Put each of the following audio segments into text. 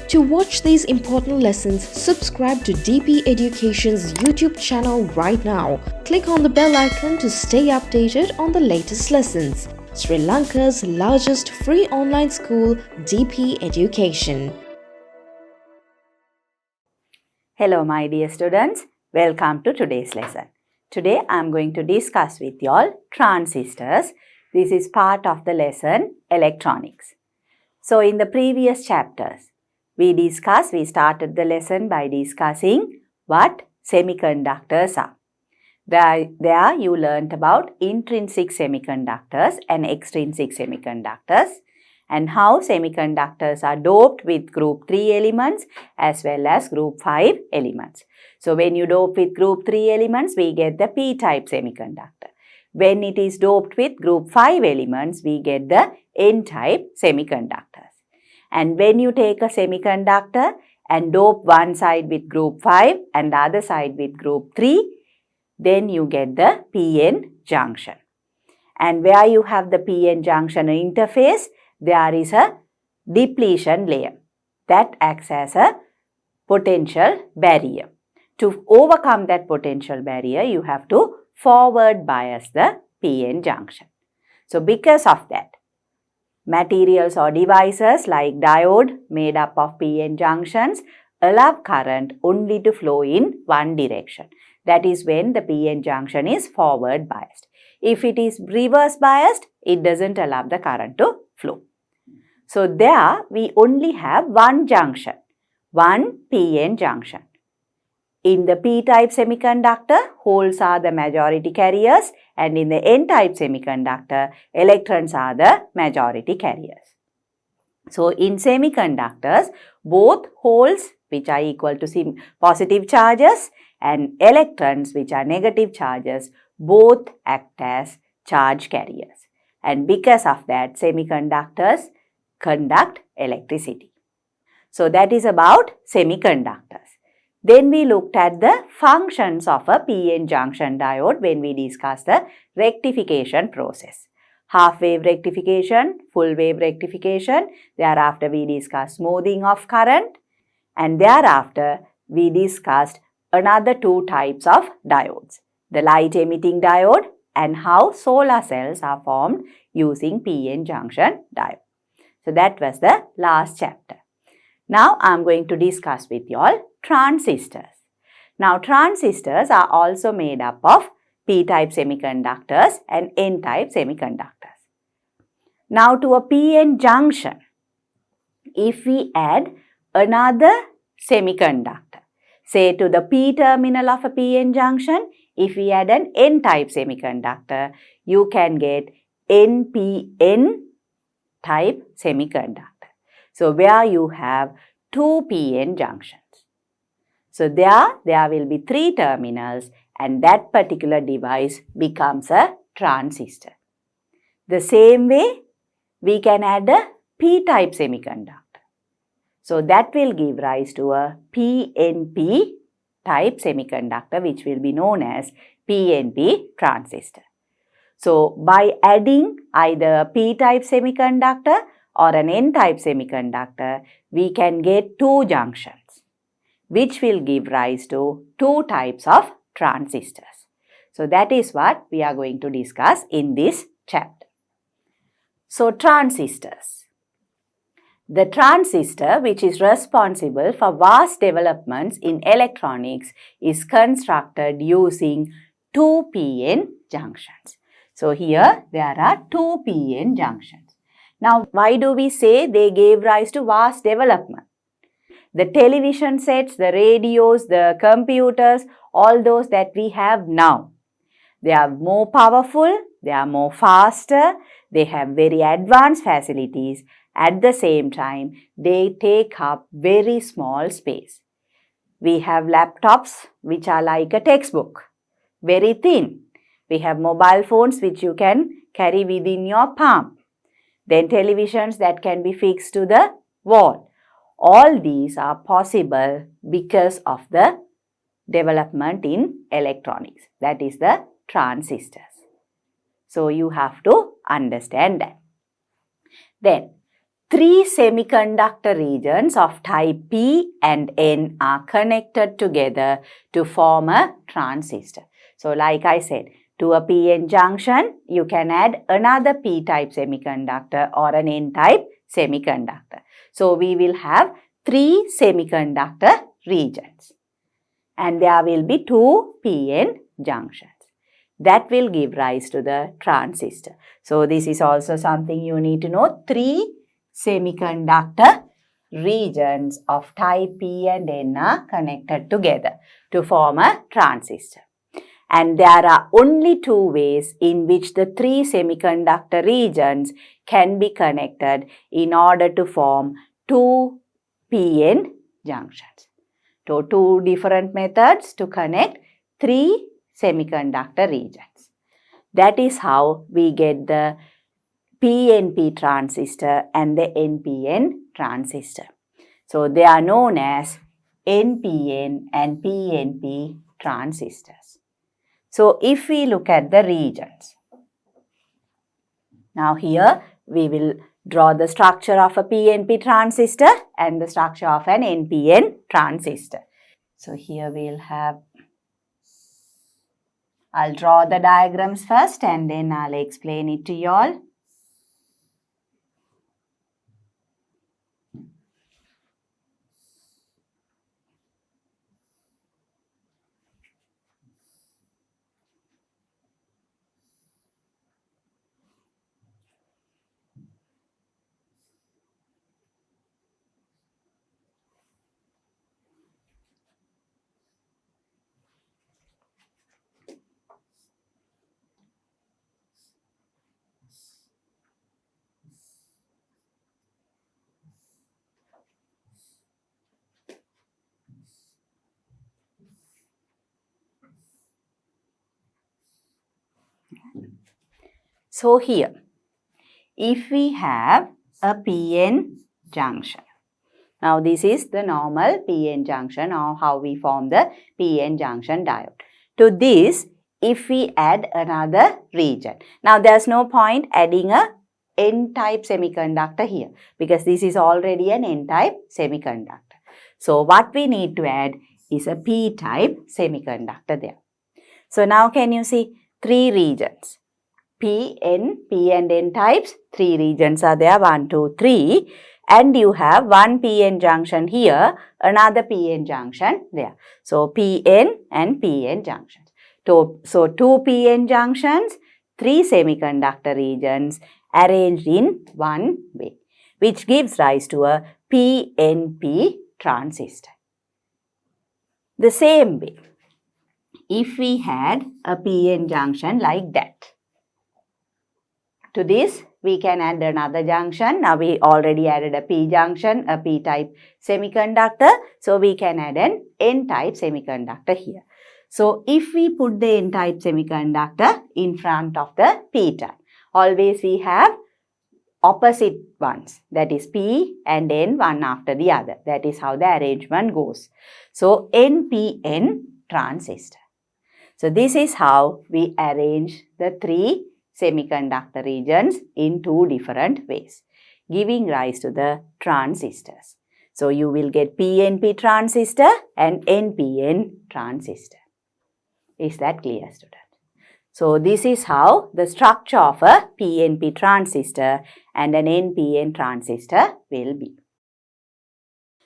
To watch these important lessons, subscribe to DP Education's YouTube channel right now. Click on the bell icon to stay updated on the latest lessons. Sri Lanka's largest free online school, DP Education. Hello my dear students, welcome to today's lesson. Today I am going to discuss with you all transistors. This is part of the lesson electronics. So in the previous chapters, we started the lesson by discussing what semiconductors are. There you learnt about intrinsic semiconductors and extrinsic semiconductors and how semiconductors are doped with group 3 elements as well as group 5 elements. So when you dope with group 3 elements, we get the p-type semiconductor. When it is doped with group 5 elements, we get the n-type semiconductors. And when you take a semiconductor and dope one side with group 5 and the other side with group 3, then you get the p-n junction. And where you have the p-n junction interface, there is a depletion layer that acts as a potential barrier. To overcome that potential barrier, you have to forward bias the p-n junction. So because of that, materials or devices like diode made up of p-n junctions allow current only to flow in one direction. That is when the p-n junction is forward biased. If it is reverse biased, it doesn't allow the current to flow. So there we only have one junction, one p-n junction. In the p-type semiconductor, holes are the majority carriers, and in the n-type semiconductor, electrons are the majority carriers. So in semiconductors, both holes which are equal to positive charges and electrons which are negative charges both act as charge carriers. And because of that, semiconductors conduct electricity. So that is about semiconductors. Then we looked at the functions of a p-n junction diode when we discussed the rectification process. Half wave rectification, full wave rectification. Thereafter we discussed smoothing of current, and thereafter we discussed another two types of diodes. The light emitting diode and how solar cells are formed using p-n junction diode. So that was the last chapter. Now I am going to discuss with you all transistors. Now transistors are also made up of p-type semiconductors and n-type semiconductors. Now to a p-n junction, if we add another semiconductor, say to the p terminal of a p-n junction, if we add an n-type semiconductor, you can get n-p-n type semiconductor. So where you have two p-n junctions. So there will be three terminals and that particular device becomes a transistor. The same way, we can add a p-type semiconductor. So that will give rise to a PNP type semiconductor which will be known as PNP transistor. So by adding either a p-type semiconductor or an n-type semiconductor, we can get two junctions, which will give rise to two types of transistors. So that is what we are going to discuss in this chapter. So transistors. The transistor, which is responsible for vast developments in electronics, is constructed using two p-n junctions. So here there are two p-n junctions. Now, why do we say they gave rise to vast development? The television sets, the radios, the computers, all those that we have now, they are more powerful, they are more faster, they have very advanced facilities. At the same time, they take up very small space. We have laptops which are like a textbook, very thin. We have mobile phones which you can carry within your palm. Then televisions that can be fixed to the wall. All these are possible because of the development in electronics, that is the transistors. So you have to understand that. Then three semiconductor regions of type P and N are connected together to form a transistor. So like I said, to a PN junction, you can add another P-type semiconductor or an N-type semiconductor. So we will have three semiconductor regions. And there will be two PN junctions. That will give rise to the transistor. So this is also something you need to know. Three semiconductor regions of type P and N are connected together to form a transistor. And there are only two ways in which the three semiconductor regions can be connected in order to form two PN junctions. So, two different methods to connect three semiconductor regions. That is how we get the PNP transistor and the NPN transistor. So, they are known as NPN and PNP transistors. So, if we look at the regions, now here we will draw the structure of a PNP transistor and the structure of an NPN transistor. So, here we will have, I'll draw the diagrams first and then I'll explain it to you all. So, here, if we have a PN junction, now this is the normal PN junction or how we form the PN junction diode. To this, if we add another region, now there's no point adding a N-type semiconductor here because this is already an N-type semiconductor. So, what we need to add is a P-type semiconductor there. So, now can you see three regions? P and N types, three regions are there, 1, 2, 3. And you have one PN junction here, another PN junction there. So, PN and PN junctions. So, two PN junctions, three semiconductor regions arranged in one way, which gives rise to a PNP transistor. The same way, if we had a PN junction like that, to this, we can add another junction. Now, we already added a P junction, a P-type semiconductor. So, we can add an N-type semiconductor here. So, if we put the N-type semiconductor in front of the P-type, always we have opposite ones. That is P and N, one after the other. That is how the arrangement goes. So, NPN transistor. So, this is how we arrange the three semiconductor regions in two different ways, giving rise to the transistors. So, you will get PNP transistor and NPN transistor. Is that clear, student? So, this is how the structure of a PNP transistor and an NPN transistor will be.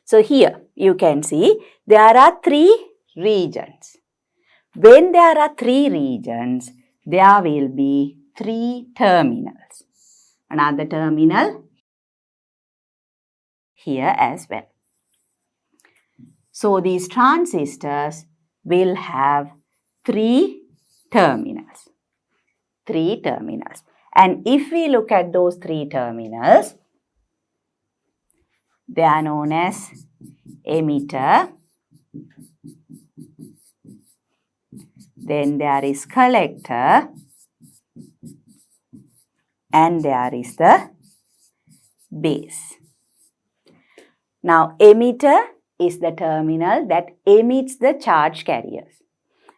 So, here you can see there are three regions. When there are three regions, there will be three terminals. Another terminal here as well. So, these transistors will have three terminals. And if we look at those three terminals, they are known as emitter, then there is collector, and there is the base. Now, emitter is the terminal that emits the charge carriers.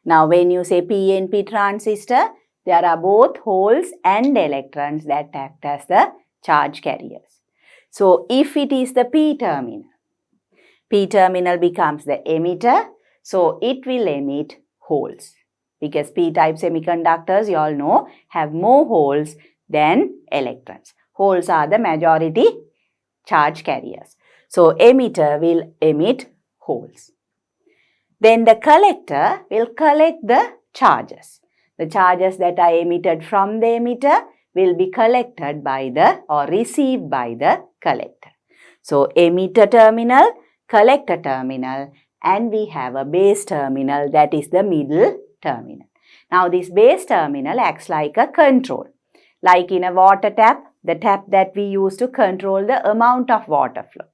Now, when you say PNP transistor, there are both holes and electrons that act as the charge carriers. So if it is the P terminal becomes the emitter, so it will emit holes. Because P-type semiconductors, you all know, have more holes than electrons. Holes are the majority charge carriers. So emitter will emit holes. Then the collector will collect the charges. The charges that are emitted from the emitter will be collected by the or received by the collector. So emitter terminal, collector terminal, and we have a base terminal, that is the middle terminal. Now this base terminal acts like a control. Like in a water tap, the tap that we use to control the amount of water flow.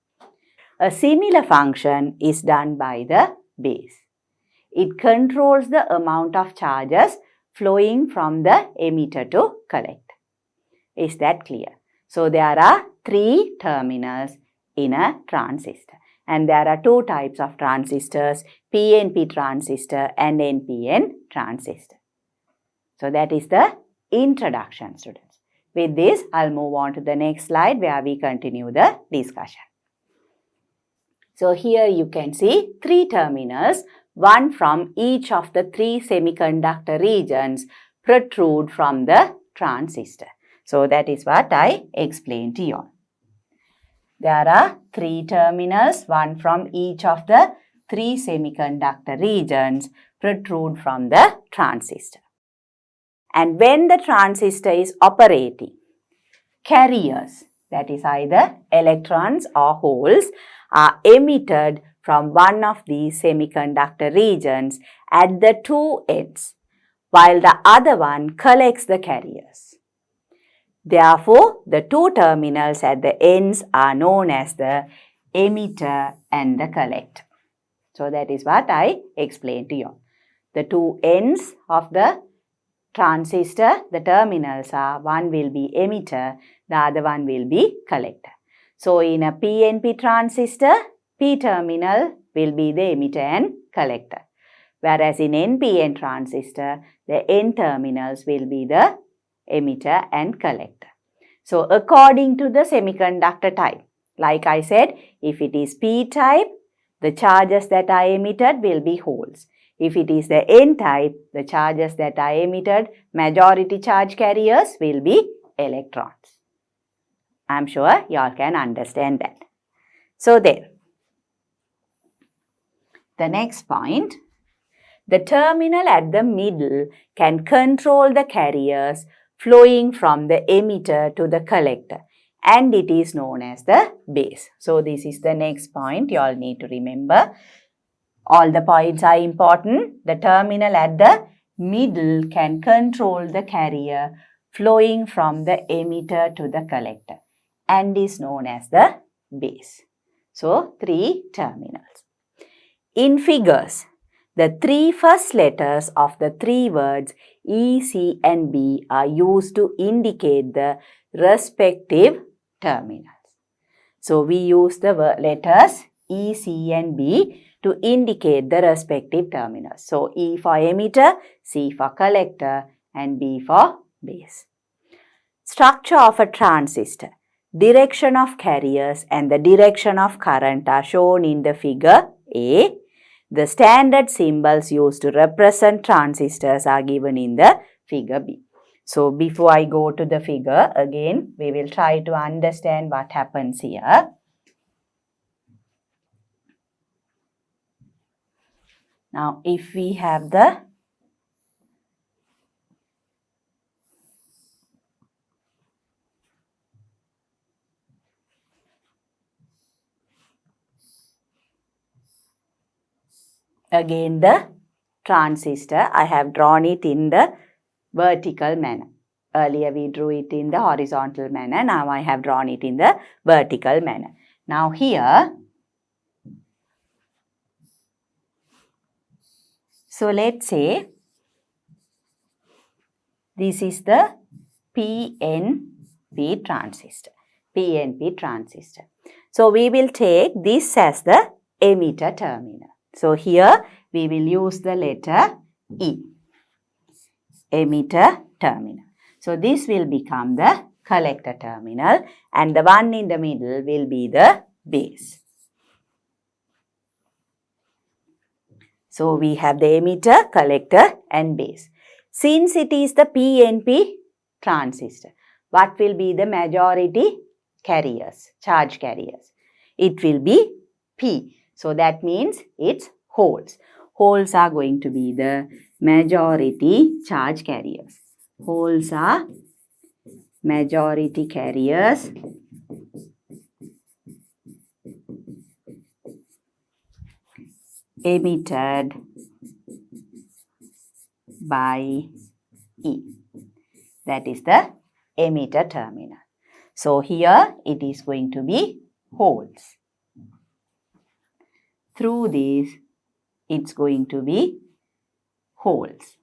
A similar function is done by the base. It controls the amount of charges flowing from the emitter to collector. Is that clear? So there are 3 terminals in a transistor. And there are 2 types of transistors, PNP transistor and NPN transistor. So that is the introduction, students. With this, I'll move on to the next slide where we continue the discussion. So here you can see 3 terminals, one from each of the 3 semiconductor regions protrude from the transistor. So that is what I explained to you all. There are 3 terminals, one from each of the 3 semiconductor regions protrude from the transistor. And when the transistor is operating, carriers, that is either electrons or holes, are emitted from one of these semiconductor regions at the 2 ends, while the other one collects the carriers. Therefore, the 2 terminals at the ends are known as the emitter and the collector. So that is what I explained to you. The 2 ends of the transistor, the terminals are, one will be emitter, the other one will be collector. So in a PNP transistor, P terminal will be the emitter and collector. Whereas in NPN transistor, the N terminals will be the emitter and collector. So according to the semiconductor type, like I said, if it is P type, the charges that are emitted will be holes. If it is the N type, the charges that are emitted, majority charge carriers, will be electrons. I am sure you all can understand that. So there. The next point, the terminal at the middle can control the carriers flowing from the emitter to the collector, and it is known as the base. So this is the next point you all need to remember. All the points are important. The terminal at the middle can control the carrier flowing from the emitter to the collector and is known as the base. So 3 terminals. In figures, the 3 first letters of the 3 words E, C and B are used to indicate the respective terminals. So we use the letters E, C and B to indicate the respective terminals. So E for emitter, C for collector and B for base. Structure of a transistor. Direction of carriers and the direction of current are shown in the figure A. The standard symbols used to represent transistors are given in the figure B. So before I go to the figure, again we will try to understand what happens here. Now if we have the again the transistor, I have drawn it in the vertical manner. Earlier we drew it in the horizontal manner. Now I have drawn it in the vertical manner. Now here, so let's say this is the PNP transistor. PNP transistor. So we will take this as the emitter terminal. So here we will use the letter E. Emitter terminal. So this will become the collector terminal, and the one in the middle will be the base. So we have the emitter, collector and base. Since it is the PNP transistor, what will be the majority carriers, charge carriers? It will be P. So that means it's holes. Holes are going to be the majority charge carriers. Holes are majority carriers emitted by E. That is the emitter terminal. So here it is going to be holes. Through this, it's going to be holes.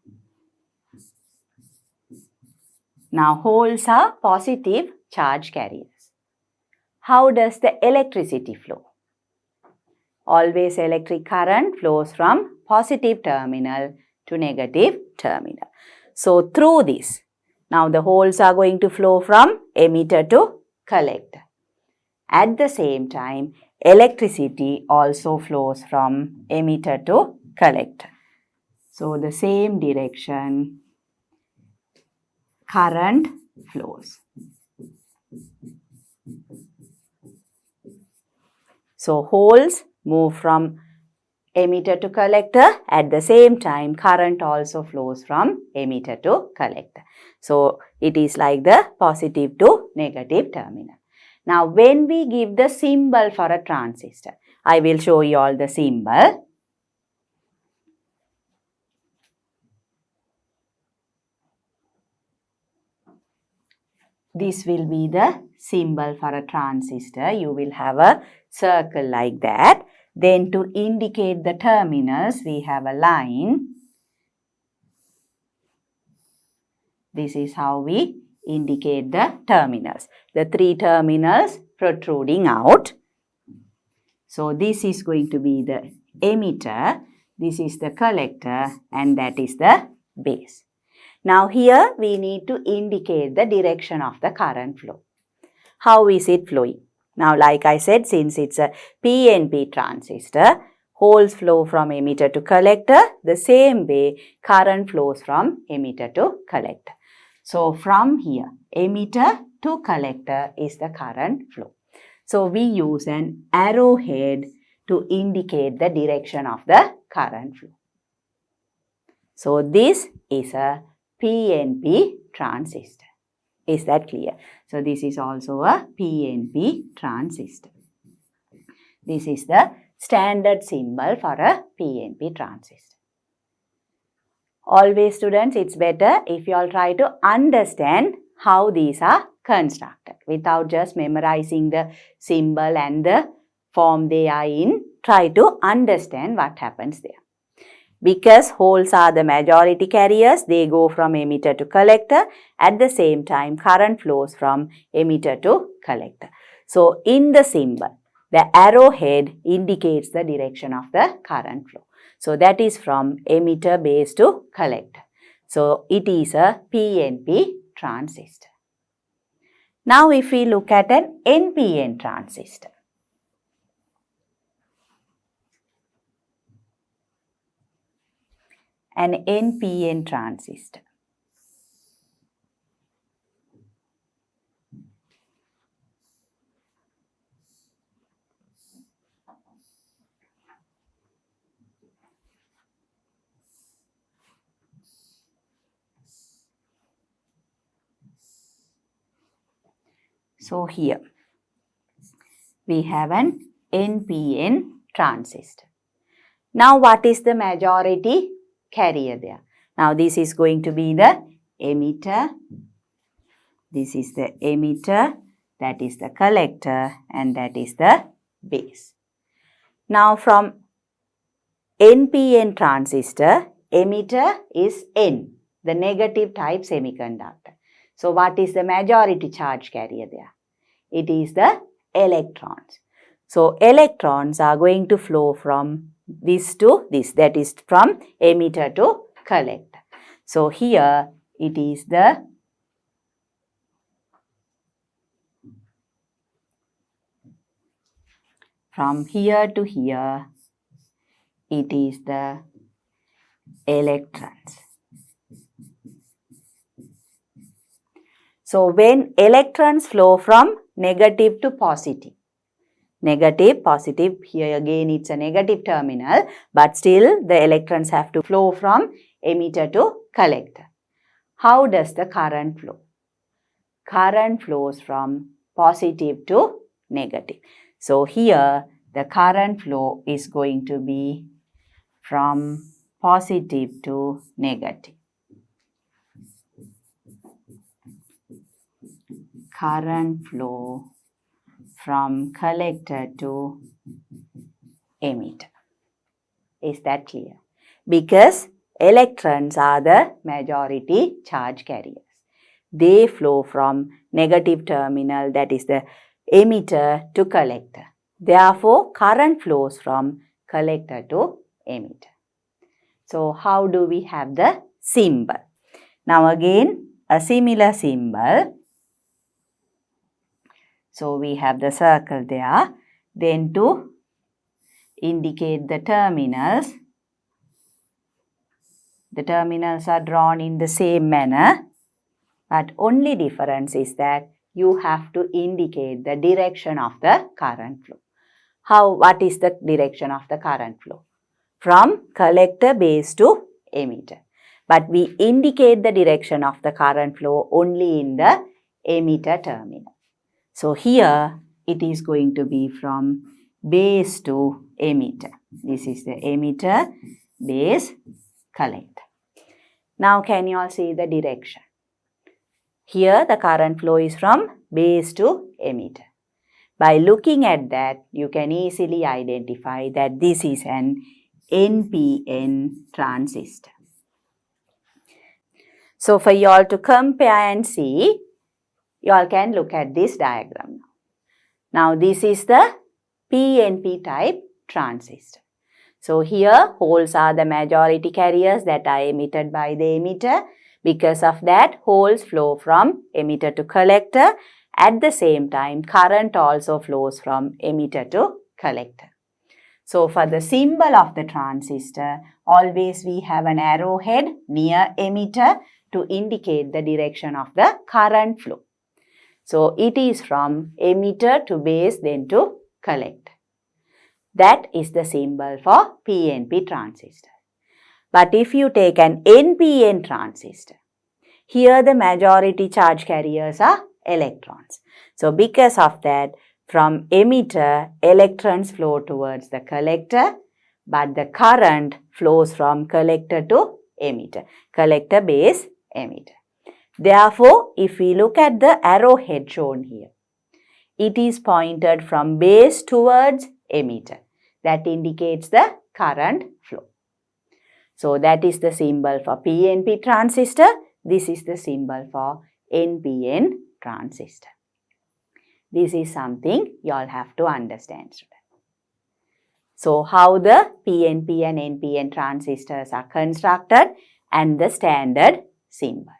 Now holes are positive charge carriers. How does the electricity flow? Always electric current flows from positive terminal to negative terminal. So through this, now the holes are going to flow from emitter to collector. At the same time, electricity also flows from emitter to collector. So the same direction current flows. So holes move from emitter to collector. At the same time, current also flows from emitter to collector. So it is like the positive to negative terminal. Now when we give the symbol for a transistor, I will show you all the symbol. This will be the symbol for a transistor. You will have a circle like that. Then to indicate the terminals, we have a line. This is how we indicate the terminals. The three terminals protruding out. So this is going to be the emitter, this is the collector, and that is the base. Now here we need to indicate the direction of the current flow. How is it flowing? Now like I said, since it's a PNP transistor, holes flow from emitter to collector. The same way current flows from emitter to collector. So from here, emitter to collector is the current flow. So we use an arrowhead to indicate the direction of the current flow. So this is a PNP transistor. Is that clear? So this is also a PNP transistor. This is the standard symbol for a PNP transistor. Always students, it's better if you all try to understand how these are constructed without just memorizing the symbol and the form they are in. Try to understand what happens there. Because holes are the majority carriers, they go from emitter to collector. At the same time, current flows from emitter to collector. So in the symbol, the arrowhead indicates the direction of the current flow. So that is from emitter base to collector. So it is a PNP transistor. Now if we look at an NPN transistor. An NPN transistor. So here we have an NPN transistor. Now what is the majority carrier there? Now this is going to be the emitter. This is the emitter, that is the collector, and that is the base. Now from NPN transistor, emitter is N, the negative type semiconductor. So what is the majority charge carrier there? It is the electrons. So electrons are going to flow from this to this, that is from emitter to collector. So here it is the From here to here, it is the electrons. So when electrons flow from negative to positive, negative, positive, here again it's a negative terminal, but still the electrons have to flow from emitter to collector. How does the current flow? Current flows from positive to negative. So here the current flow is going to be from positive to negative. Current flow from collector to emitter. Is that clear? Because electrons are the majority charge carriers. They flow from negative terminal, that is the emitter, to collector. Therefore, current flows from collector to emitter. So, how do we have the symbol? Now again, a similar symbol. So, we have the circle there. Then to indicate the terminals are drawn in the same manner. But only difference is that you have to indicate the direction of the current flow. What is the direction of the current flow? From collector base to emitter. But we indicate the direction of the current flow only in the emitter terminal. So here it is going to be from base to emitter. This is the emitter, base, collector. Now can you all see the direction? Here the current flow is from base to emitter. By looking at that, you can easily identify that this is an NPN transistor. So for you all to compare and see, you all can look at this diagram. Now this is the PNP type transistor. So here holes are the majority carriers that are emitted by the emitter. Because of that, holes flow from emitter to collector. At the same time, current also flows from emitter to collector. So for the symbol of the transistor, always we have an arrowhead near emitter to indicate the direction of the current flow. So it is from emitter to base, then to collector. That is the symbol for PNP transistor. But if you take an NPN transistor, here the majority charge carriers are electrons. So because of that, from emitter, electrons flow towards the collector, but the current flows from collector to emitter. Collector, base, emitter. Therefore, if we look at the arrowhead shown here, it is pointed from base towards emitter. That indicates the current flow. So that is the symbol for PNP transistor. This is the symbol for NPN transistor. This is something you all have to understand, students. So how the PNP and NPN transistors are constructed and the standard symbol.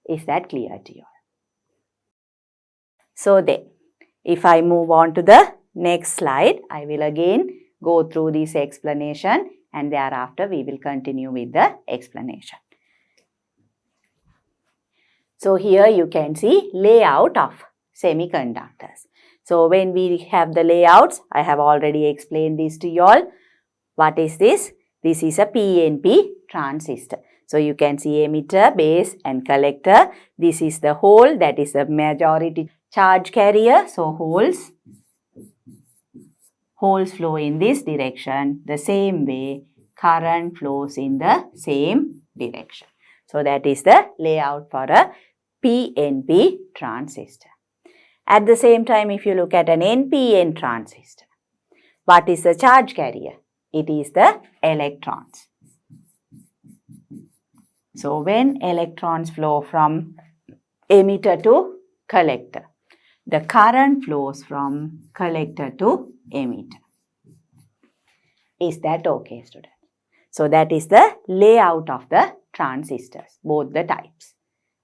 Is that clear to you all? So then, if I move on to the next slide, I will again go through this explanation and thereafter we will continue with the explanation. So here you can see layout of semiconductors. So when we have the layouts, I have already explained this to you all. What is this? This is a PNP transistor. So you can see emitter, base and collector. This is the hole, that is the majority charge carrier. So holes flow in this direction. The same way current flows in the same direction. So that is the layout for a PNP transistor. At the same time, if you look at an NPN transistor, what is the charge carrier? It is the electrons. So when electrons flow from emitter to collector, the current flows from collector to emitter. Is that okay, students? So that is the layout of the transistors, both the types.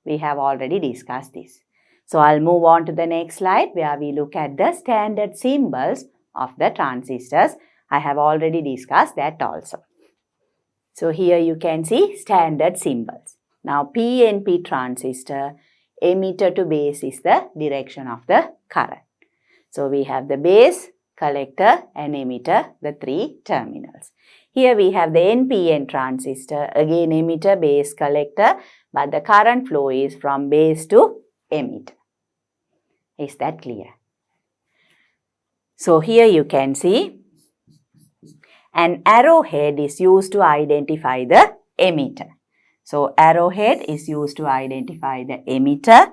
We have already discussed this. So I'll move on to the next slide where we look at the standard symbols of the transistors. I have already discussed that also. So here you can see standard symbols. Now PNP transistor, emitter to base is the direction of the current. So we have the base, collector and emitter, the three terminals. Here we have the NPN transistor, again emitter, base, collector, but the current flow is from base to emitter. Is that clear? So here you can see an arrowhead is used to identify the emitter. So arrowhead is used to identify the emitter,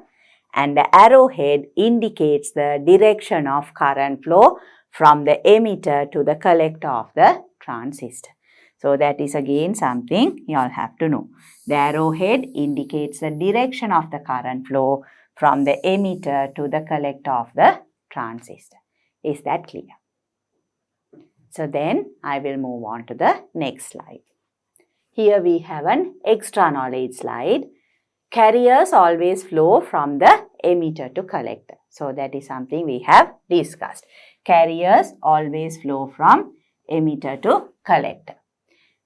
and the arrowhead indicates the direction of current flow from the emitter to the collector of the transistor. So that is again something you all have to know. The arrowhead indicates the direction of the current flow from the emitter to the collector of the transistor. Is that clear? So then I will move on to the next slide. Here we have an extra knowledge slide. Carriers always flow from the emitter to collector. So that is something we have discussed. Carriers always flow from emitter to collector.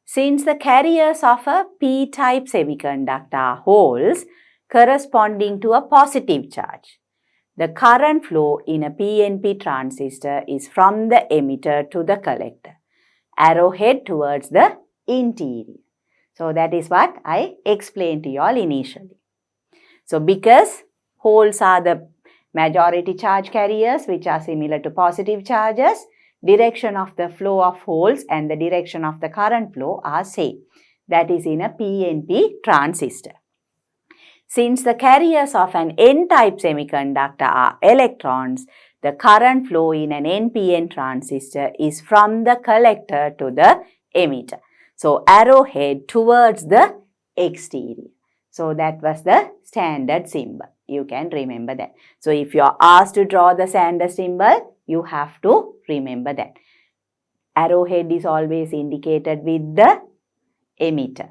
Since the carriers of a p-type semiconductor are holes corresponding to a positive charge, the current flow in a PNP transistor is from the emitter to the collector, arrowhead towards the interior. So that is what I explained to you all initially. So because holes are the majority charge carriers which are similar to positive charges, direction of the flow of holes and the direction of the current flow are same. That is in a PNP transistor. Since the carriers of an N-type semiconductor are electrons, the current flow in an NPN transistor is from the collector to the emitter. So arrowhead towards the exterior. So that was the standard symbol. You can remember that. So if you are asked to draw the standard symbol, you have to remember that. Arrowhead is always indicated with the emitter,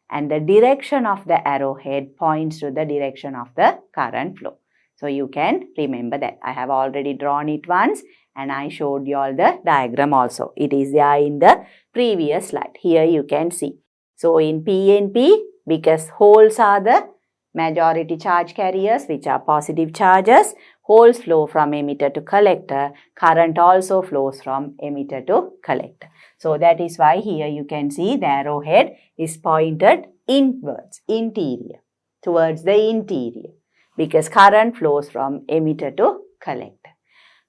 and the direction of the arrowhead points to the direction of the current flow. So you can remember that. I have already drawn it once and I showed you all the diagram also. It is there in the previous slide. Here you can see. So in PNP, because holes are the majority charge carriers which are positive charges, holes flow from emitter to collector. Current also flows from emitter to collector. So that is why here you can see the arrowhead is pointed inwards, interior, towards the interior, because current flows from emitter to collector.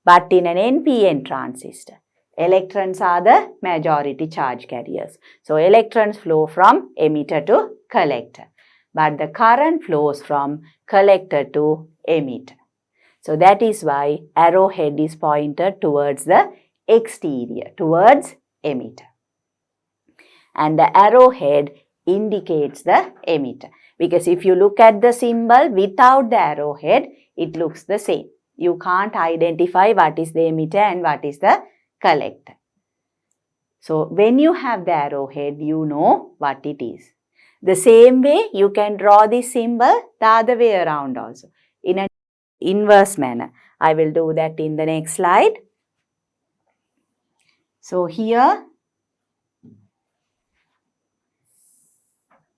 But in an NPN transistor, electrons are the majority charge carriers. So electrons flow from emitter to collector, but the current flows from collector to emitter. So that is why arrowhead is pointed towards the exterior, towards emitter. And the arrowhead indicates the emitter. Because if you look at the symbol without the arrowhead, it looks the same. You can't identify what is the emitter and what is the collector. So when you have the arrowhead, you know what it is. The same way you can draw this symbol the other way around also, in an inverse manner. I will do that in the next slide. So here,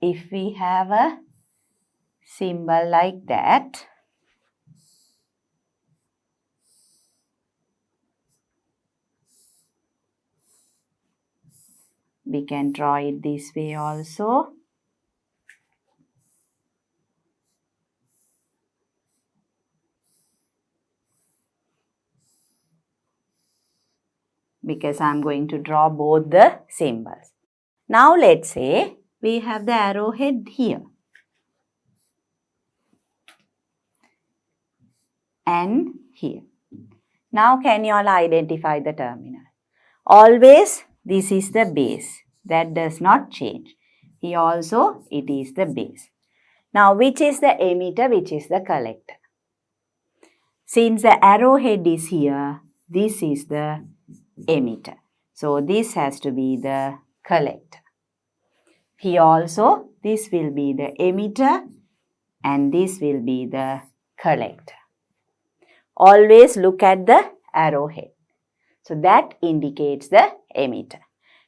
if we have a symbol like that, we can draw it this way also. Because I am going to draw both the symbols. Now let's say we have the arrowhead here and here. Now can you all identify the terminal? Always this is the base. That does not change. Here also it is the base. Now which is the emitter, which is the collector? Since the arrowhead is here, this is the emitter. So this has to be the collector. Here also this will be the emitter and this will be the collector. Always look at the arrowhead. So that indicates the emitter.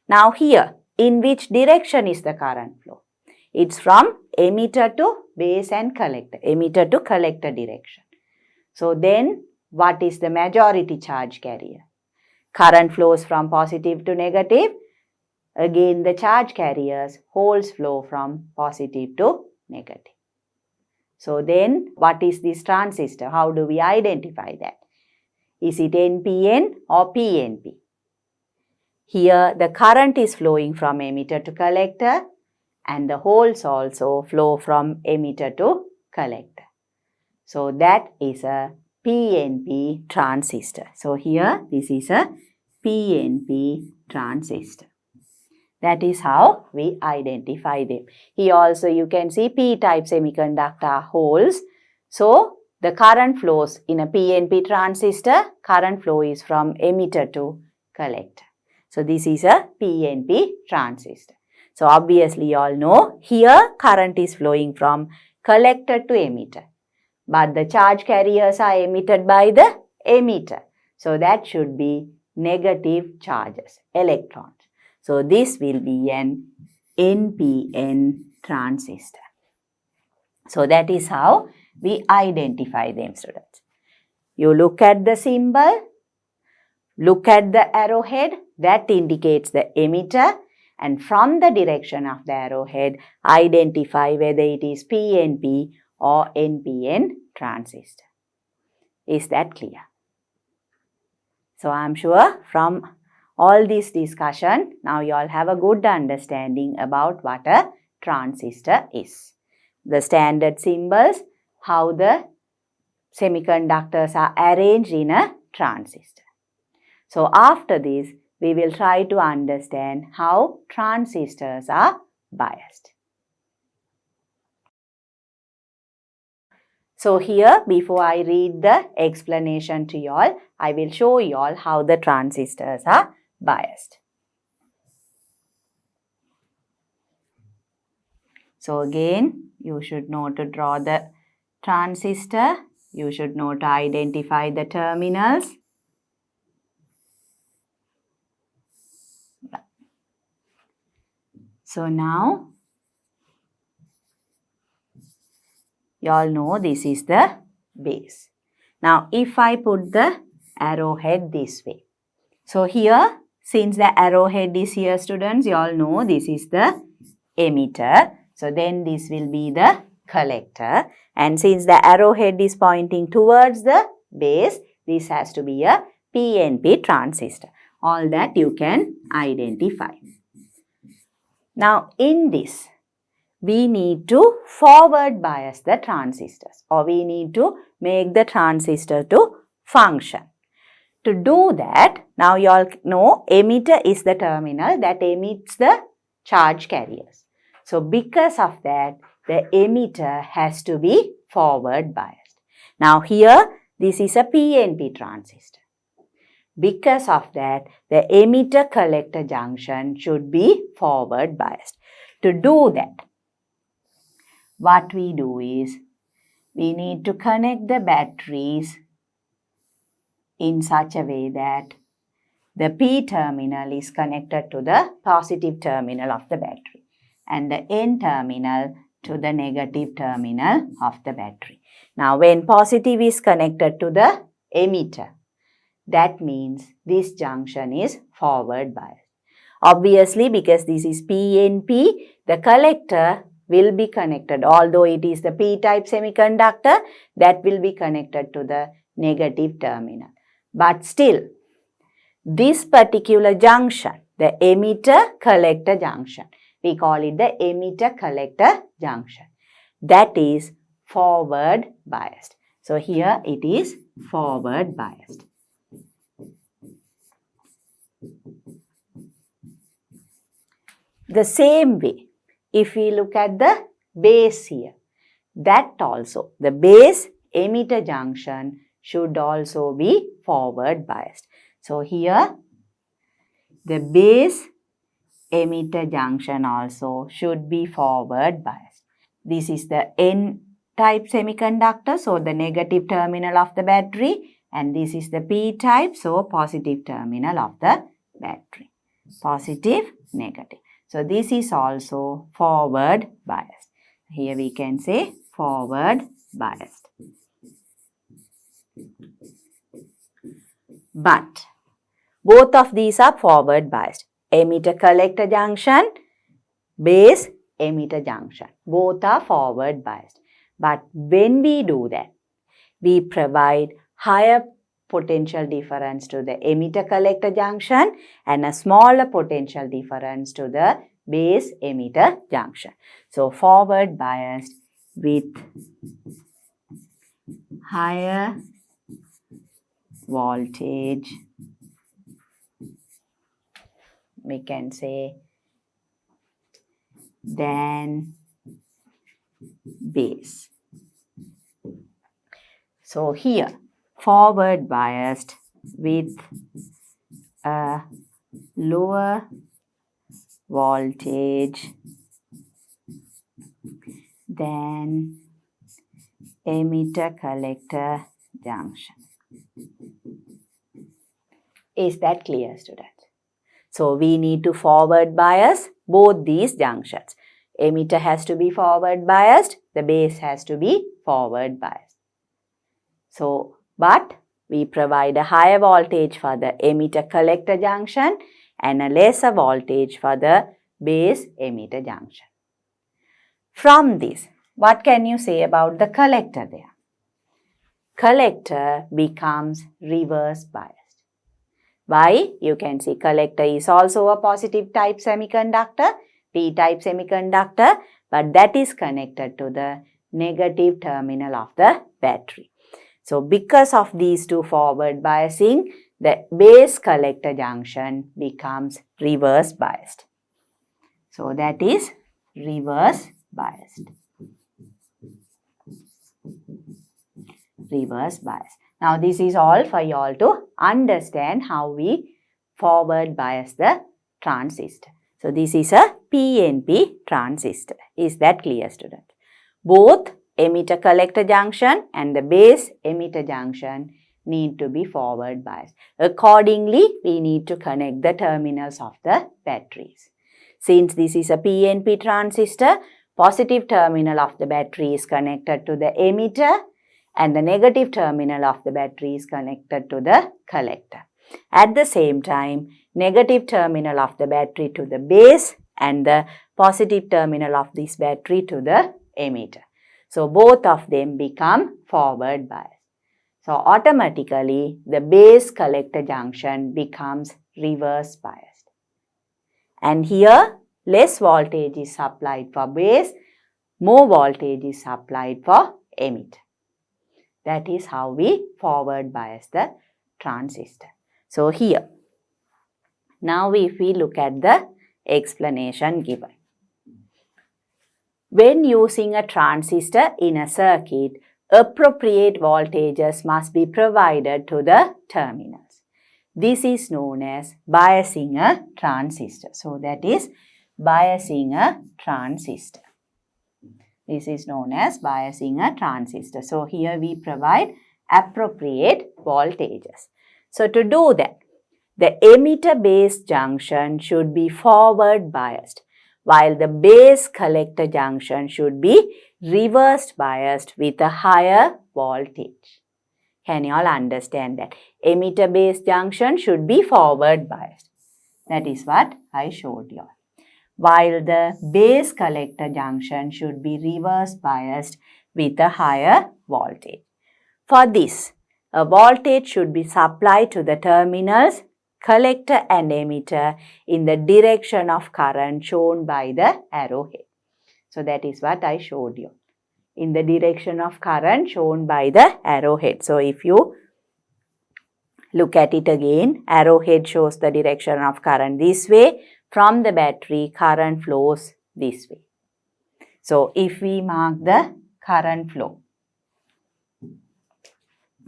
Now here, in which direction is the current flow? It's from emitter to base and collector, emitter to collector direction. So then what is the majority charge carrier? Current flows from positive to negative. Again, the charge carriers, holes flow from positive to negative. So then what is this transistor? How do we identify that? Is it NPN or PNP? Here the current is flowing from emitter to collector and the holes also flow from emitter to collector. So that is a PNP transistor. So here this is a PNP transistor. That is how we identify them. Here also you can see P-type semiconductor holes. So the current flows in a PNP transistor, current flow is from emitter to collector. So this is a PNP transistor. So obviously you all know here current is flowing from collector to emitter. But the charge carriers are emitted by the emitter. So that should be negative charges, electrons. So this will be an NPN transistor. So that is how we identify them, students. You look at the symbol, look at the arrowhead, that indicates the emitter, and from the direction of the arrowhead, identify whether it is PNP or NPN transistor. Is that clear? So I am sure from all this discussion, now you all have a good understanding about what a transistor is. The standard symbols, how the semiconductors are arranged in a transistor. So after this, we will try to understand how transistors are biased. So here, before I read the explanation to you all, I will show you all how the transistors are biased. So again, you should know to draw the transistor. You should know to identify the terminals. So now, you all know this is the base. Now, if I put the arrowhead this way. So here, since the arrowhead is here, students, you all know this is the emitter. So then this will be the collector. And since the arrowhead is pointing towards the base, this has to be a PNP transistor. All that you can identify. Now, in this, we need to forward bias the transistors, or we need to make the transistor to function. To do that, now you all know emitter is the terminal that emits the charge carriers. So because of that, the emitter has to be forward biased. Now here, this is a PNP transistor. Because of that, the emitter-collector junction should be forward biased. To do that, what we do is, we need to connect the batteries in such a way that the P terminal is connected to the positive terminal of the battery and the N terminal to the negative terminal of the battery. Now, when positive is connected to the emitter, that means this junction is forward biased. Obviously, because this is PNP, the collector will be connected, although it is the P-type semiconductor, that will be connected to the negative terminal. But still, this particular junction, the emitter-collector junction, we call it the emitter-collector junction. That is forward biased. So here it is forward biased. The same way, if we look at the base here, that also, the base emitter junction should also be forward biased. So here, the base emitter junction also should be forward biased. This is the N-type semiconductor, so the negative terminal of the battery. and this is the p-type, so positive terminal of the battery. Positive, negative. So this is also forward biased. Here we can say forward biased. But both of these are forward biased. Emitter collector junction, base emitter junction. Both are forward biased. But when we do that, we provide higher potential difference to the emitter collector junction and a smaller potential difference to the base emitter junction. So forward biased with higher voltage, we can say, than base. So here, forward biased with a lower voltage than emitter collector junction. Is that clear, students? So we need to forward bias both these junctions. Emitter has to be forward biased, the base has to be forward biased. So, but we provide a higher voltage for the emitter collector junction and a lesser voltage for the base emitter junction. From this, what can you say about the collector there? Collector becomes reverse biased. Why? You can see collector is also a positive type semiconductor, p-type semiconductor, but that is connected to the negative terminal of the battery. So because of these two forward biasing, the base collector junction becomes reverse biased. So that is reverse biased. Reverse bias. Now this is all for you all to understand how we forward bias the transistor. So this is a PNP transistor. Is that clear, students? Both emitter collector junction and the base emitter junction need to be forward biased. Accordingly, we need to connect the terminals of the batteries. Since this is a PNP transistor, positive terminal of the battery is connected to the emitter and the negative terminal of the battery is connected to the collector. At the same time, negative terminal of the battery to the base and the positive terminal of this battery to the emitter. So both of them become forward biased. So automatically the base collector junction becomes reverse biased. And here less voltage is supplied for base, more voltage is supplied for emitter. That is how we forward bias the transistor. So here, now if we look at the explanation given. When using a transistor in a circuit, appropriate voltages must be provided to the terminals. This is known as biasing a transistor. So that is biasing a transistor. This is known as biasing a transistor. So here we provide appropriate voltages. So to do that, the emitter base junction should be forward biased, while the base collector junction should be reversed biased with a higher voltage. Can you all understand that? Emitter base junction should be forward biased. That is what I showed you. While the base collector junction should be reverse biased with a higher voltage. For this, a voltage should be supplied to the terminals collector and emitter in the direction of current shown by the arrowhead. So that is what I showed you. In the direction of current shown by the arrowhead. So if you look at it again, arrowhead shows the direction of current this way. From the battery, current flows this way. So if we mark the current flow,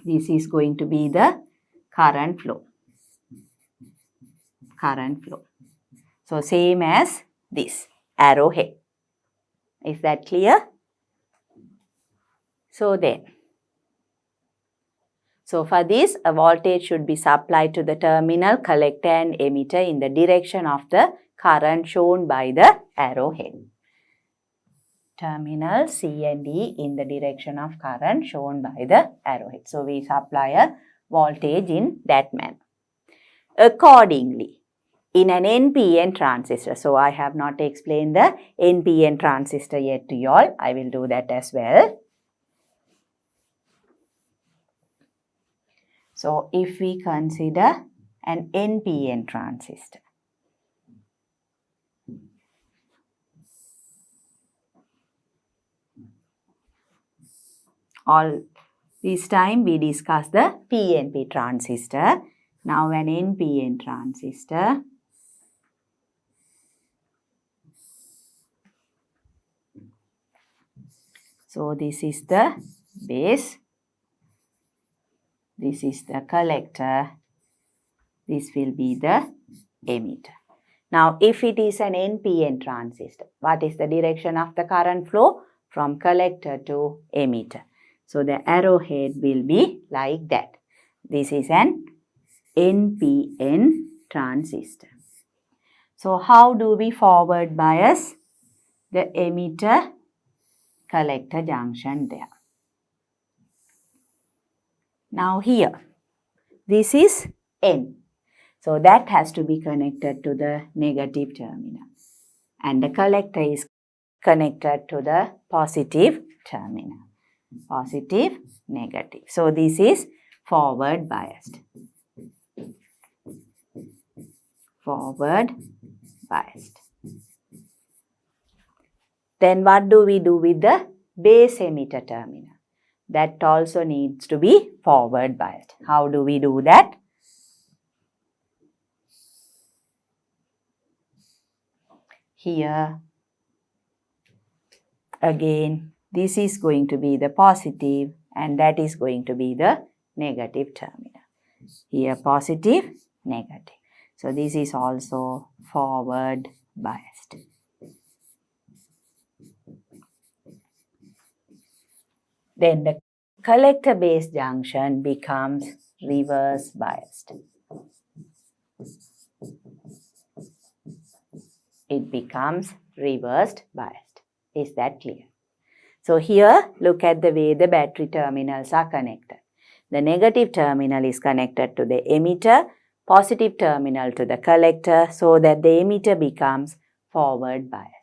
this is going to be the current flow. Current flow. So same as this arrowhead. Is that clear? So So for this, a voltage should be supplied to the terminal, collector and emitter in the direction of the current shown by the arrowhead. Terminal C and D in the direction of current shown by the arrowhead. So we supply a voltage in that manner. Accordingly, in an NPN transistor, so I have not explained the NPN transistor yet to you all. I will do that as well. So if we consider an NPN transistor, all this time we discuss the PNP transistor. Now an NPN transistor. So this is the base. This is the collector. This will be the emitter. Now if it is an NPN transistor, what is the direction of the current flow? From collector to emitter. So the arrowhead will be like that. This is an NPN transistor. So how do we forward bias the emitter collector junction there? Now here, this is N. So that has to be connected to the negative terminal. And the collector is connected to the positive terminal. Positive, negative. So this is forward biased. Forward biased. Then what do we do with the base emitter terminal? That also needs to be forward biased. How do we do that? Here, again, this is going to be the positive and that is going to be the negative terminal. Here positive, negative. So this is also forward biased. Then the collector base junction becomes reverse biased. It becomes reversed biased. Is that clear? So here, look at the way the battery terminals are connected. The negative terminal is connected to the emitter, positive terminal to the collector, so that the emitter becomes forward biased.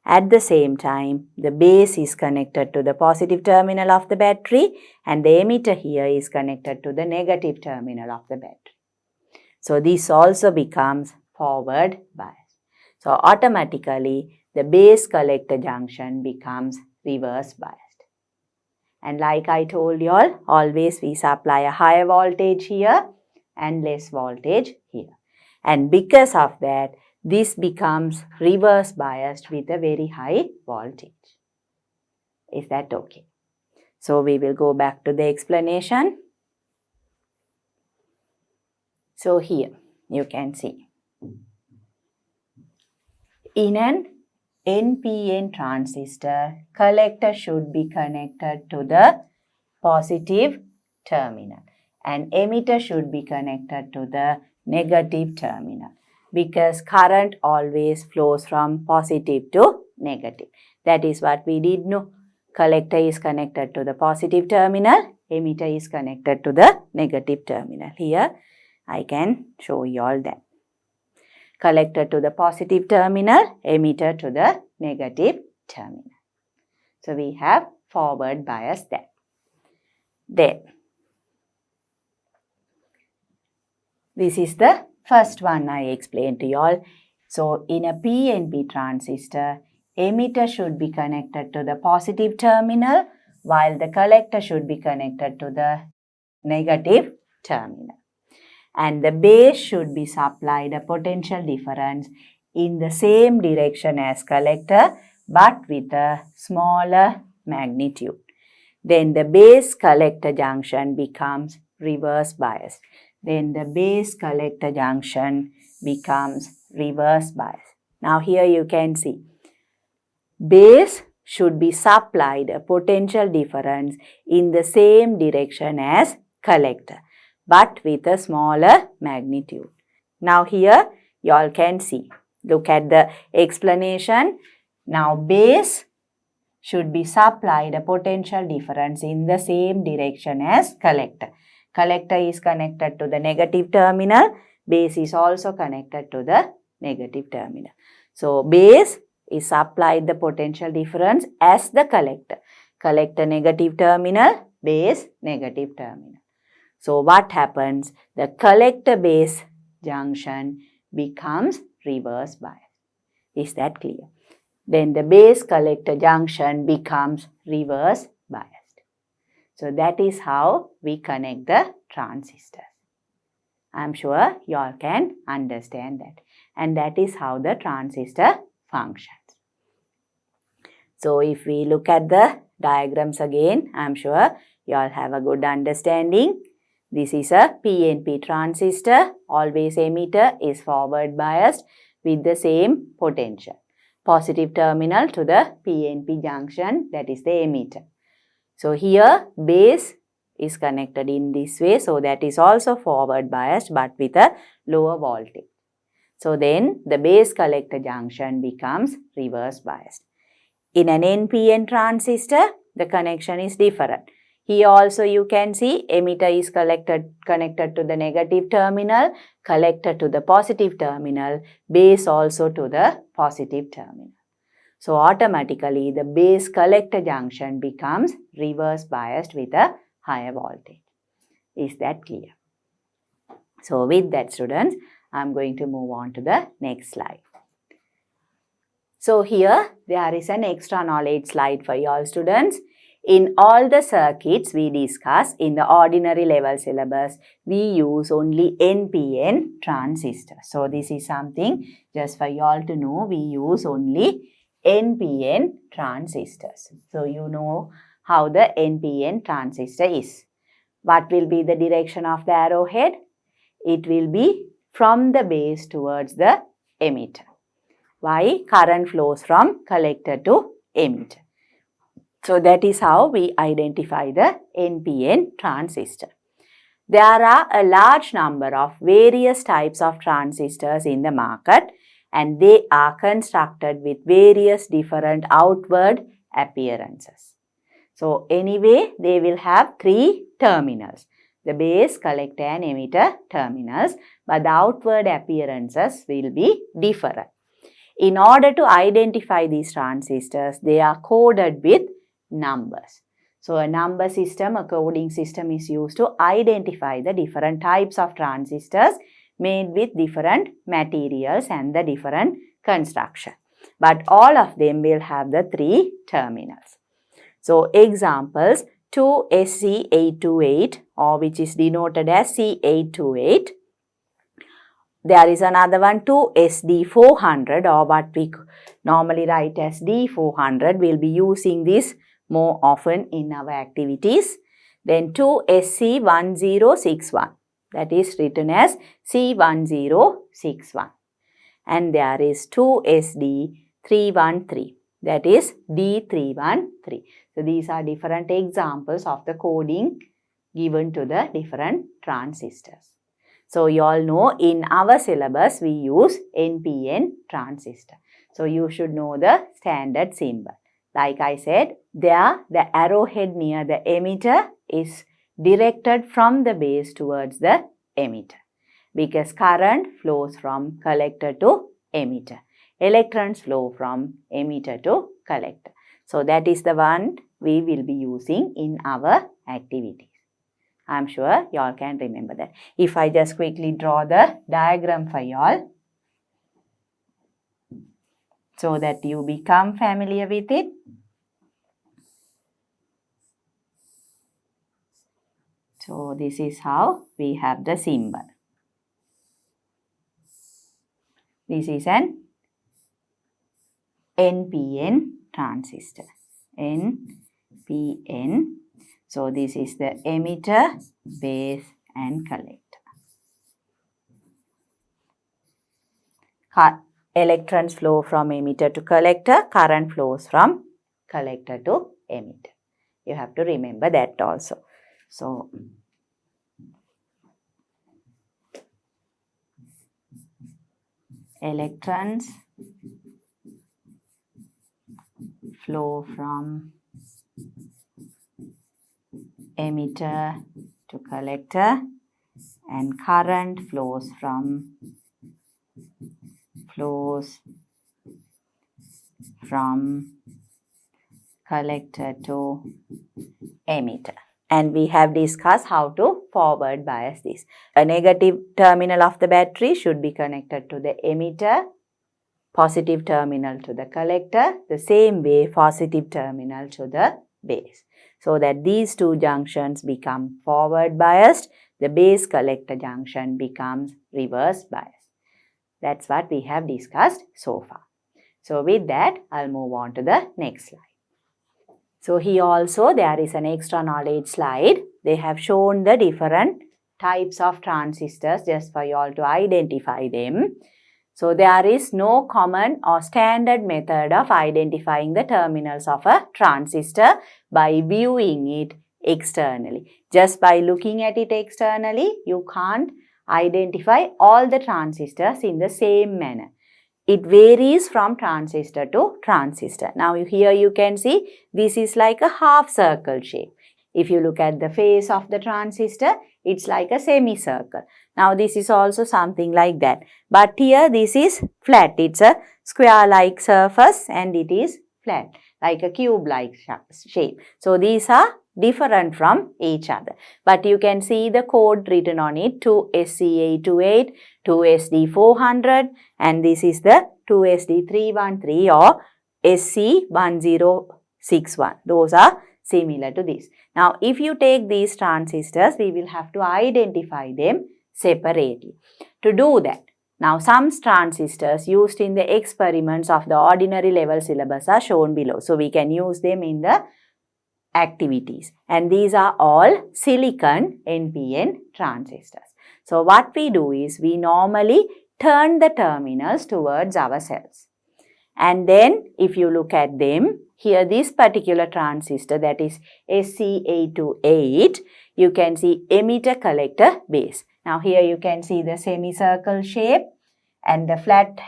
At the same time, the base is connected to the positive terminal of the battery and the emitter here is connected to the negative terminal of the battery. So this also becomes forward biased. So automatically, the base collector junction becomes reverse biased. And like I told you all, always we supply a higher voltage here and less voltage here. And because of that, this becomes reverse biased with a very high voltage. Is that okay? So we will go back to the explanation. So here you can see. In an NPN transistor, collector should be connected to the positive terminal and emitter should be connected to the negative terminal because current always flows from positive to negative. That is what we did know. Collector is connected to the positive terminal, emitter is connected to the negative terminal. Here I can show you all that. Collector to the positive terminal, emitter to the negative terminal. So we have forward bias there. Then, this is the first one I explained to you all. So in a PNP transistor, emitter should be connected to the positive terminal while the collector should be connected to the negative terminal. And the base should be supplied a potential difference in the same direction as collector but with a smaller magnitude. Then the base collector junction becomes reverse biased. Then the base collector junction becomes reverse biased. Now here you can see base should be supplied a potential difference in the same direction as collector, but with a smaller magnitude. Now here you all can see. Look at the explanation. Now base should be supplied a potential difference in the same direction as collector. Collector is connected to the negative terminal. Base is also connected to the negative terminal. So base is supplied the potential difference as the collector. Collector negative terminal, base negative terminal. So what happens? The collector base junction becomes reverse biased. Is that clear? Then the base collector junction becomes reverse biased. So that is how we connect the transistors. I am sure you all can understand that. And that is how the transistor functions. So if we look at the diagrams again, I am sure you all have a good understanding. This is a PNP transistor. Always emitter is forward biased with the same potential. Positive terminal to the PNP junction, that is the emitter. So here base is connected in this way, so that is also forward biased but with a lower voltage. So then the base collector junction becomes reverse biased. In an NPN transistor, the connection is different. Here also you can see emitter is connected to the negative terminal, collector to the positive terminal, base also to the positive terminal. So automatically the base collector junction becomes reverse biased with a higher voltage. Is that clear? So with that students, I am going to move on to the next slide. So here there is an extra knowledge slide for you all students. In all the circuits we discuss in the ordinary level syllabus, we use only NPN transistors. So this is something just for you all to know, we use only NPN transistors. So you know how the NPN transistor is. What will be the direction of the arrowhead? It will be from the base towards the emitter. Why? Current flows from collector to emitter. So that is how we identify the NPN transistor. There are a large number of various types of transistors in the market, and they are constructed with various different outward appearances. So anyway, they will have three terminals, the base, collector and emitter terminals, but the outward appearances will be different. In order to identify these transistors, they are coded with numbers. So a number system, a coding system is used to identify the different types of transistors made with different materials and the different construction. But all of them will have the three terminals. So examples, 2SC828 or which is denoted as C828. There is another one, 2SD400 or what we normally write as D400. We'll be using this more often in our activities. Then 2SC1061, that is written as C1061. And there is 2SD313, that is D313. So these are different examples of the coding given to the different transistors. So you all know in our syllabus we use NPN transistor. So you should know the standard symbol. Like I said, there the arrowhead near the emitter is directed from the base towards the emitter because current flows from collector to emitter. Electrons flow from emitter to collector. So that is the one we will be using in our activities. I am sure you all can remember that. If I just quickly draw the diagram for you all so that you become familiar with it. So this is how we have the symbol. This is an NPN transistor. NPN. So this is the emitter, base and collector. Electrons flow from emitter to collector. Current flows from collector to emitter. You have to remember that also. So electrons flow from emitter to collector, and current flows from collector to emitter. And we have discussed how to forward bias this. A negative terminal of the battery should be connected to the emitter, positive terminal to the collector, the same way positive terminal to the base. So that these two junctions become forward biased, the base collector junction becomes reverse biased. That's what we have discussed so far. So with that, I'll move on to the next slide. So here also there is an extra knowledge slide. They have shown the different types of transistors just for you all to identify them. So there is no common or standard method of identifying the terminals of a transistor by viewing it externally. Just by looking at it externally, you can't identify all the transistors in the same manner. It varies from transistor to transistor. Now here you can see this is like a half circle shape. If you look at the face of the transistor, it's like a semicircle. Now this is also something like that. But here this is flat. It's a square-like surface and it is flat, like a cube-like shape. So these are different from each other. But you can see the code written on it, 2SC828, 2SD400, and this is the 2SD313 or SC1061. Those are similar to this. Now, if you take these transistors, we will have to identify them separately. To do that, now some transistors used in the experiments of the ordinary level syllabus are shown below. So, we can use them in the activities. And these are all silicon NPN transistors. So, what we do is we normally turn the terminals towards ourselves. And then if you look at them, here this particular transistor, that is SC828, you can see emitter collector base. Now here you can see the semicircle shape and the flat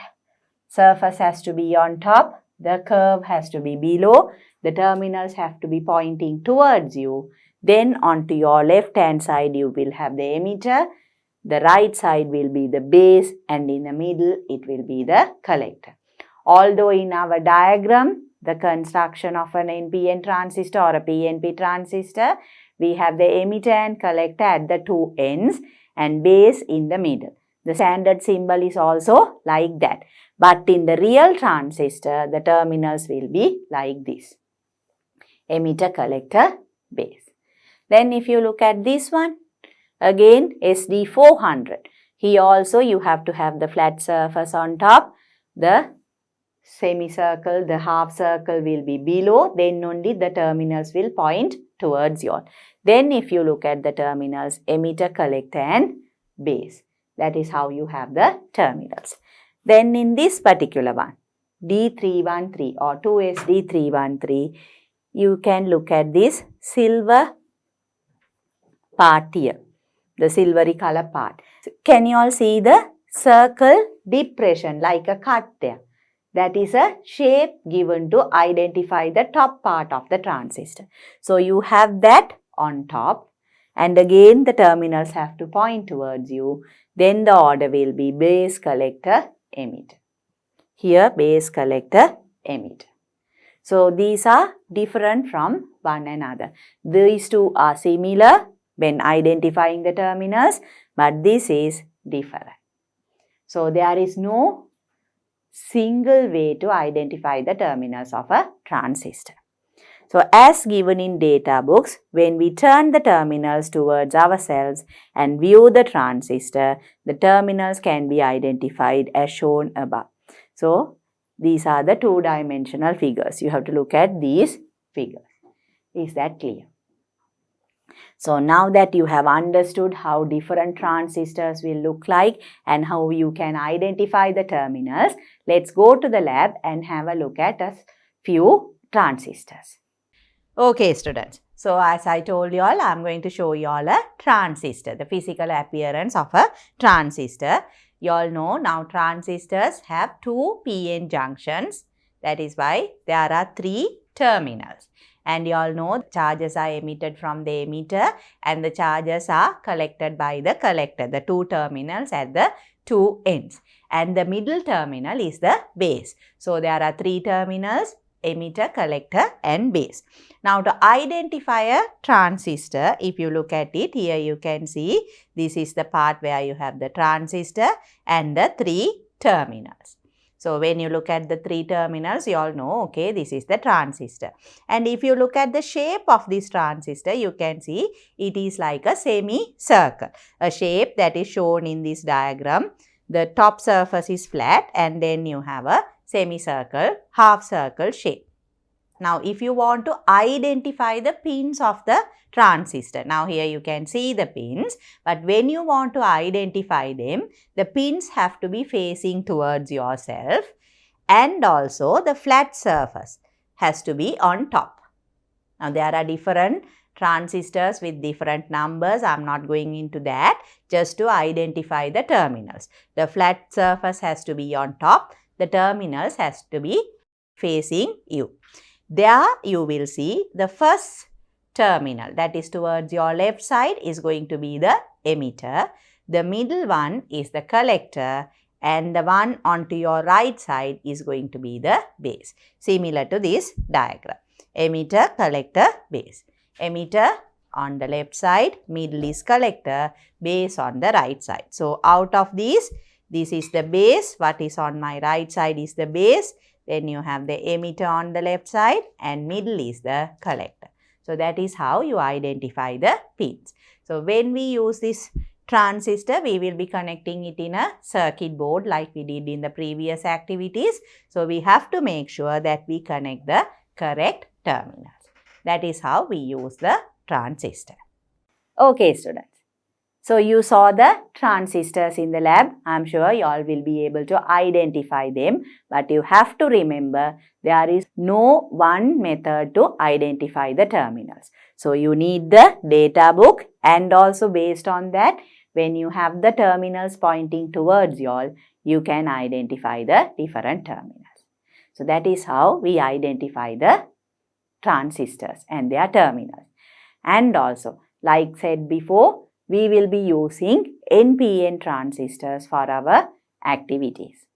surface has to be on top, the curve has to be below, the terminals have to be pointing towards you. Then onto your left hand side you will have the emitter, the right side will be the base, and in the middle it will be the collector. Although in our diagram, the construction of an NPN transistor or a PNP transistor, we have the emitter and collector at the two ends and base in the middle. The standard symbol is also like that. But in the real transistor, the terminals will be like this. Emitter, collector, base. Then if you look at this one, again SD400. Here also you have to have the flat surface on top, the semicircle, the half circle will be below, then only the terminals will point towards you all. Then if you look at the terminals, emitter, collector and base. That is how you have the terminals. Then in this particular one, D313 or 2SD313, you can look at this silver part here, the silvery color part. So can you all see the circle depression like a cut there? That is a shape given to identify the top part of the transistor. So you have that on top, and again the terminals have to point towards you. Then the order will be base, collector, emitter. Here base, collector, emitter. So these are different from one another. These two are similar when identifying the terminals, but this is different. So there is no single way to identify the terminals of a transistor. So as given in data books, when we turn the terminals towards ourselves and view the transistor, the terminals can be identified as shown above. So these are the two-dimensional figures. You have to look at these figures. Is that clear? So now that you have understood how different transistors will look like and how you can identify the terminals, let's go to the lab and have a look at a few transistors. Okay students, so as I told you all, I am going to show you all a transistor, the physical appearance of a transistor. You all know now transistors have two PN junctions. That is why there are three terminals. And you all know charges are emitted from the emitter and the charges are collected by the collector, the two terminals at the two ends. And the middle terminal is the base. So there are three terminals: emitter, collector and base. Now to identify a transistor, if you look at it, here you can see this is the part where you have the transistor and the three terminals. So when you look at the three terminals, you all know, okay, this is the transistor. And if you look at the shape of this transistor, you can see it is like a semicircle, a shape that is shown in this diagram. The top surface is flat and then you have a semicircle, half circle shape. Now, if you want to identify the pins of the transistor, now here you can see the pins, but when you want to identify them, the pins have to be facing towards yourself and also the flat surface has to be on top. Now, there are different transistors with different numbers. I am not going into that, just to identify the terminals. The flat surface has to be on top, the terminals has to be facing you. There you will see the first terminal, that is towards your left side, is going to be the emitter. The middle one is the collector and the one onto your right side is going to be the base. Similar to this diagram. Emitter, collector, base. Emitter on the left side, middle is collector, base on the right side. So out of these, this is the base. What is on my right side is the base. Then you have the emitter on the left side and middle is the collector. So that is how you identify the pins. So when we use this transistor, we will be connecting it in a circuit board like we did in the previous activities. So we have to make sure that we connect the correct terminals. That is how we use the transistor. Okay, students. So you saw the transistors in the lab. I am sure you all will be able to identify them. But you have to remember there is no one method to identify the terminals. So you need the data book, and also based on that, when you have the terminals pointing towards you all, you can identify the different terminals. So that is how we identify the transistors and their terminals. And also, like said before, we will be using NPN transistors for our activities.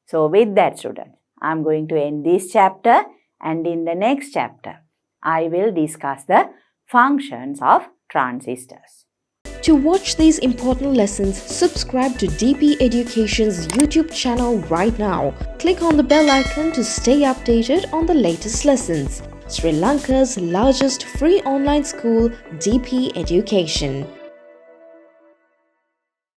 So with that, students, I am going to end this chapter, and in the next chapter, I will discuss the functions of transistors. To watch these important lessons, subscribe to DP Education's YouTube channel right now. Click on the bell icon to stay updated on the latest lessons. Sri Lanka's largest free online school, DP Education.